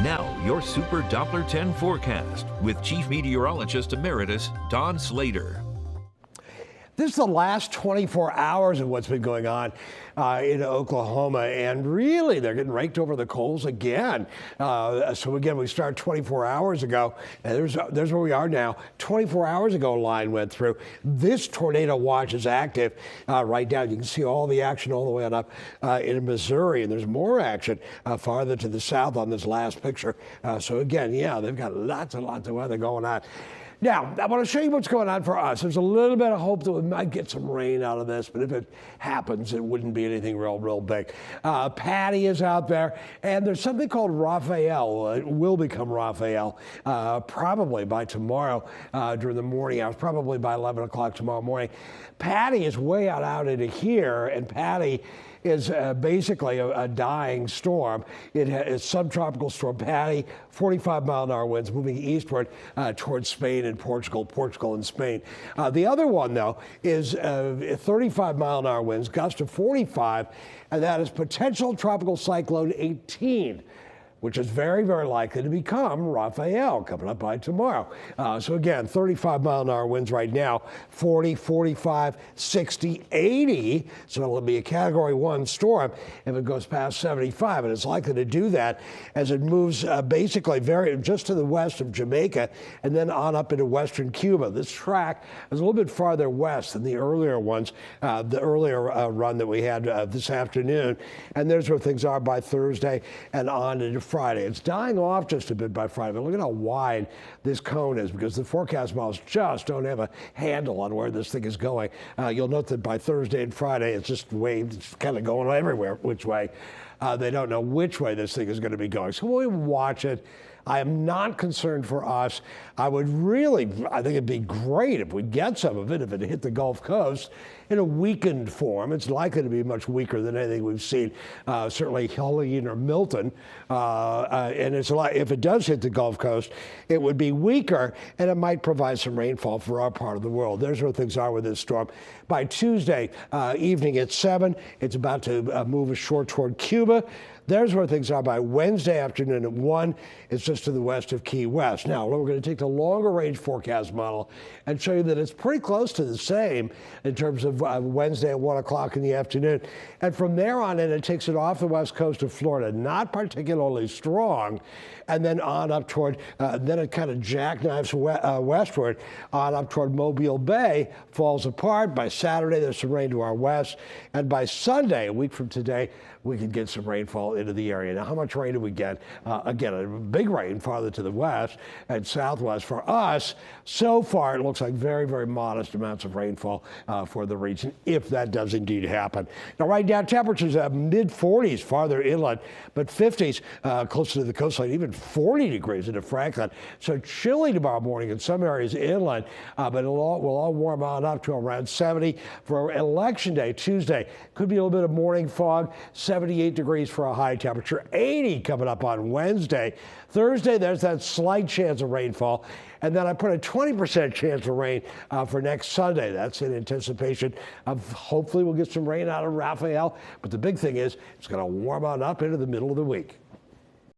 Now, your Super Doppler 10 forecast with Chief Meteorologist Emeritus Don Slater. This is the last 24 hours of what's been going on in Oklahoma, and really they're getting raked over the coals again. So again, we start 24 hours ago, and there's where we are now. 24 hours ago, a line went through. This tornado watch is active right now. You can see all the action all the way on up in Missouri, and there's more action farther to the south on this last picture. So again, yeah, they've got lots and lots of weather going on. Now, I want to show you what's going on for us. There's a little bit of hope that we might get some rain out of this, but if it happens, it wouldn't be anything real big. Patty is out there, and there's something called Raphael. It will become Raphael probably by tomorrow during the morning hours, probably by 11 o'clock tomorrow morning. Patty is way out into here, and Patty is basically a dying storm. It is subtropical storm Patty, 45-mile-an-hour winds moving eastward towards Spain and Portugal and Spain. The other one, though, is 35-mile-an-hour winds, gusts of 45, and that is potential tropical cyclone 18. Which is very likely to become Raphael coming up by tomorrow. So again, 35-mile-an-hour winds right now, 40, 45, 60, 80. So it'll be a Category 1 storm if it goes past 75, and it's likely to do that as it moves basically just to the west of Jamaica and then on up into western Cuba. This track is a little bit farther west than the earlier ones, the earlier run that we had this afternoon. And there's where things are by Thursday and on into Friday. It's dying off just a bit by Friday, but look at how wide this cone is because the forecast models just don't have a handle on where this thing is going. You'll note that by Thursday and Friday, it's just it's kind of going everywhere, which way. They don't know which way this thing is going to be going. So we'll watch it. I am not concerned for us. I think it'd be great if we get some of it, if it hit the Gulf Coast in a weakened form. It's likely to be much weaker than anything we've seen, certainly Helene or Milton. And if it does hit the Gulf Coast, it would be weaker, and it might provide some rainfall for our part of the world. There's where things are with this storm. By Tuesday evening at 7, it's about to move ashore toward Cuba. There's where things are by Wednesday afternoon at 1. It's just to the west of Key West. Now, we're going to take the longer range forecast model and show you that it's pretty close to the same in terms of Wednesday at 1 o'clock in the afternoon. And from there on in, it takes it off the west coast of Florida, not particularly strong, and then on up toward, then it kind of jackknives westward on up toward Mobile Bay, falls apart. By Saturday, there's some rain to our west. And by Sunday, a week from today, we could get some rainfall into the area. Now, how much rain do we get? Again, a big rain farther to the west and southwest. For us, so far, it looks like very modest amounts of rainfall for the region, if that does indeed happen. Now, right now, temperatures mid-40s farther inland, but 50s closer to the coastline, even 40 degrees into Franklin. So chilly tomorrow morning in some areas inland, but we'll all warm on up to around 70 for Election Day, Tuesday. Could be a little bit of morning fog, 78 degrees for a high temperature, 80 coming up on Wednesday. Thursday, there's that slight chance of rainfall. And then I put a 20% chance of rain for next Sunday. That's in anticipation of hopefully we'll get some rain out of Raphael. But the big thing is it's going to warm on up into the middle of the week.